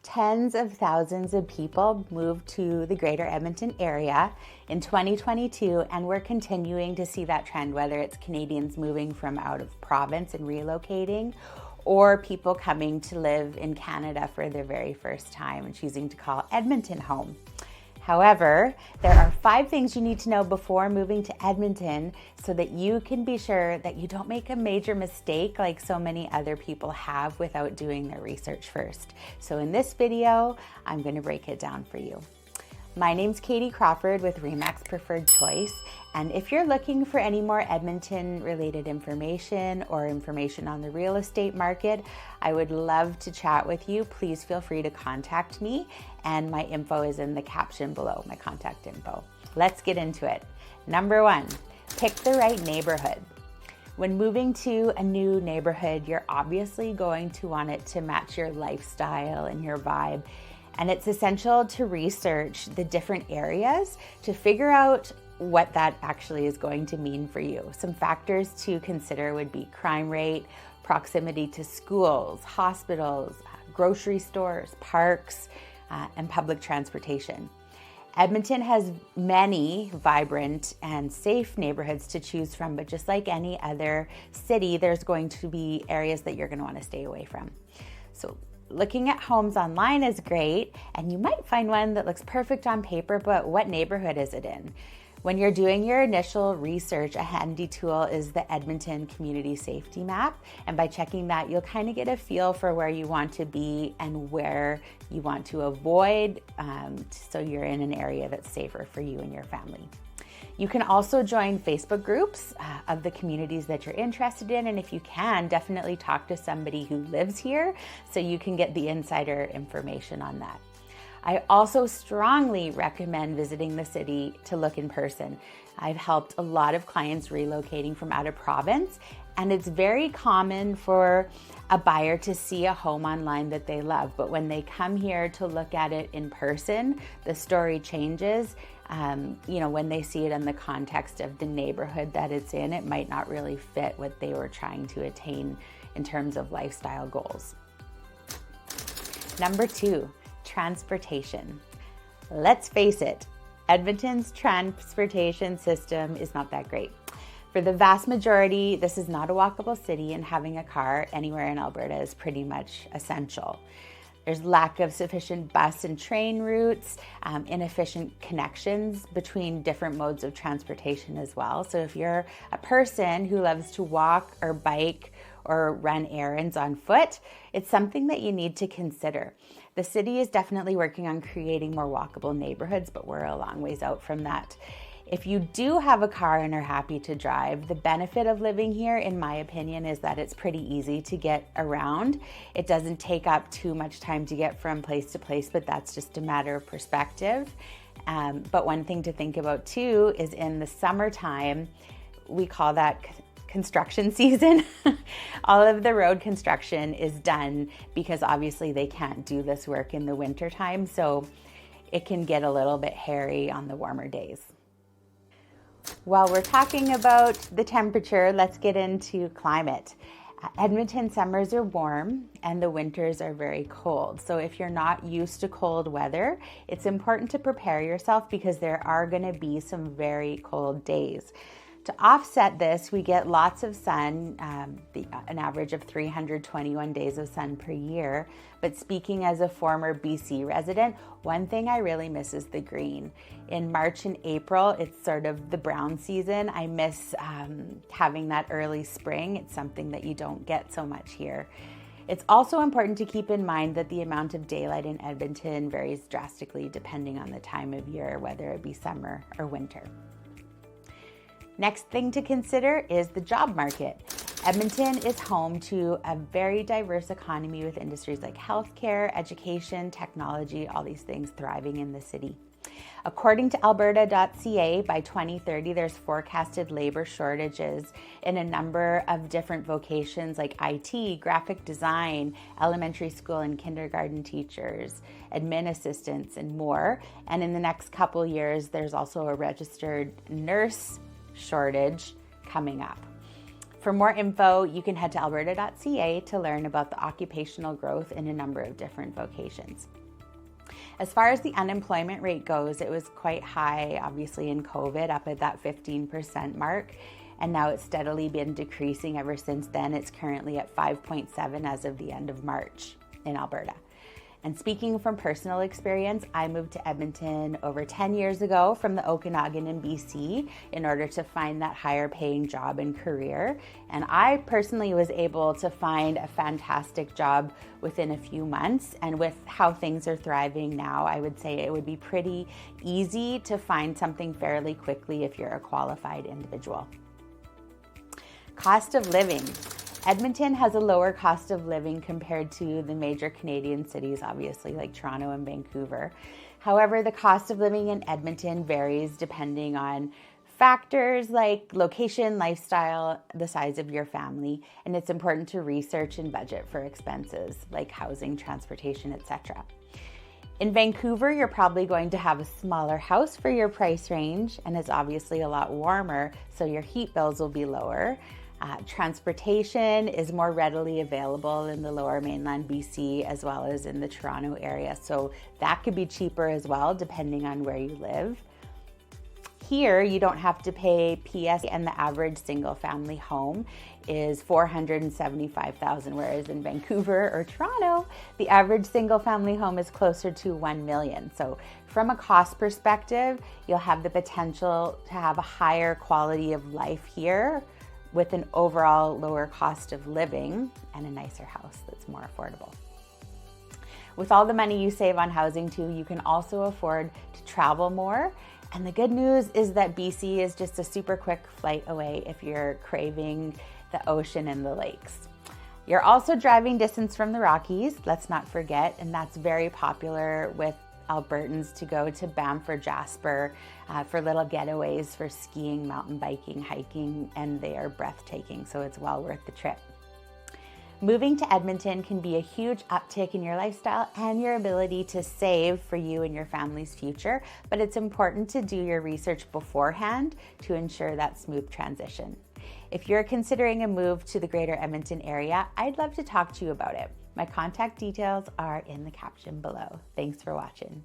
Tens of thousands of people moved to the Greater Edmonton Area in 2022, and we're continuing to see that trend, whether it's Canadians moving from out of province and relocating, or people coming to live in Canada for their very first time and choosing to call Edmonton home. However, there are 5 things you need to know before moving to Edmonton so that you can be sure that you don't make a major mistake like so many other people have without doing their research first. So in this video, I'm going to break it down for you. My name's Katie Crawford with RE/MAX Preferred Choice, and if you're looking for any more Edmonton related information or information on the real estate market, I would love to chat with you. Please feel free to contact me, and my info is in the caption below, my contact info. Let's get into it. Number 1, pick the right neighborhood. When moving to a new neighborhood, you're obviously going to want it to match your lifestyle and your vibe. And it's essential to research the different areas to figure out what that actually is going to mean for you. Some factors to consider would be crime rate, proximity to schools, hospitals, grocery stores, parks, and public transportation. Edmonton has many vibrant and safe neighborhoods to choose from, but just like any other city, there's going to be areas that you're going to want to stay away from. So looking at homes online is great, and you might find one that looks perfect on paper, but what neighborhood is it in? When you're doing your initial research, a handy tool is the Edmonton Community Safety Map, and by checking that, you'll kind of get a feel for where you want to be and where you want to avoid, so you're in an area that's safer for you and your family. You can also join Facebook groups of the communities that you're interested in, and if you can, definitely talk to somebody who lives here so you can get the insider information on that. I also strongly recommend visiting the city to look in person. I've helped a lot of clients relocating from out of province, and it's very common for a buyer to see a home online that they love, but when they come here to look at it in person, the story changes. When they see it in the context of the neighborhood that it's in, it might not really fit what they were trying to attain in terms of lifestyle goals. Number 2, transportation. Let's face it, Edmonton's transportation system is not that great. For the vast majority, this is not a walkable city, and having a car anywhere in Alberta is pretty much essential. There's lack of sufficient bus and train routes, inefficient connections between different modes of transportation as well. So if you're a person who loves to walk or bike or run errands on foot, it's something that you need to consider. The city is definitely working on creating more walkable neighborhoods, but we're a long ways out from that. If you do have a car and are happy to drive, the benefit of living here, in my opinion, is that it's pretty easy to get around. It doesn't take up too much time to get from place to place, but that's just a matter of perspective. But one thing to think about too is in the summertime, we call that construction season. All of the road construction is done because obviously they can't do this work in the wintertime, so it can get a little bit hairy on the warmer days. While we're talking about the temperature, let's get into climate. Edmonton summers are warm and the winters are very cold. So if you're not used to cold weather, it's important to prepare yourself because there are going to be some very cold days. To offset this, we get lots of sun, an average of 321 days of sun per year. But speaking as a former BC resident, one thing I really miss is the green. In March and April, it's sort of the brown season. I miss having that early spring. It's something that you don't get so much here. It's also important to keep in mind that the amount of daylight in Edmonton varies drastically depending on the time of year, whether it be summer or winter. Next thing to consider is the job market. Edmonton is home to a very diverse economy with industries like healthcare, education, technology, all these things thriving in the city. According to Alberta.ca, by 2030, there's forecasted labor shortages in a number of different vocations like IT, graphic design, elementary school and kindergarten teachers, admin assistants, and more. And in the next couple years, there's also a registered nurse shortage coming up. For more info, you can head to alberta.ca to learn about the occupational growth in a number of different vocations. As far as the unemployment rate goes, it was quite high, obviously in COVID, up at that 15% mark, and now it's steadily been decreasing ever since then. It's currently at 5.7 as of the end of March in Alberta. And speaking from personal experience, I moved to Edmonton over 10 years ago from the Okanagan in BC in order to find that higher paying job and career. And I personally was able to find a fantastic job within a few months. And with how things are thriving now, I would say it would be pretty easy to find something fairly quickly if you're a qualified individual. Cost of living. Edmonton has a lower cost of living compared to the major Canadian cities, obviously, like Toronto and Vancouver. However, the cost of living in Edmonton varies depending on factors like location, lifestyle, the size of your family, and it's important to research and budget for expenses like housing, transportation, etc. In Vancouver, you're probably going to have a smaller house for your price range, and it's obviously a lot warmer, so your heat bills will be lower. Transportation is more readily available in the lower mainland BC as well as in the Toronto area, so that could be cheaper as well depending on where you live. Here, you don't have to pay PS, and the average single family home is $475,000, whereas in Vancouver or Toronto, the average single family home is closer to $1 million. So from a cost perspective, you'll have the potential to have a higher quality of life here with an overall lower cost of living and a nicer house that's more affordable. With all the money you save on housing too, you can also afford to travel more. And the good news is that BC is just a super quick flight away if you're craving the ocean and the lakes. You're also driving distance from the Rockies, let's not forget, and that's very popular with Albertans to go to Banff or Jasper for little getaways for skiing, mountain biking, hiking, and they are breathtaking, so it's well worth the trip. Moving to Edmonton can be a huge uptick in your lifestyle and your ability to save for you and your family's future, but it's important to do your research beforehand to ensure that smooth transition. If you're considering a move to the Greater Edmonton area, I'd love to talk to you about it. My contact details are in the caption below. Thanks for watching.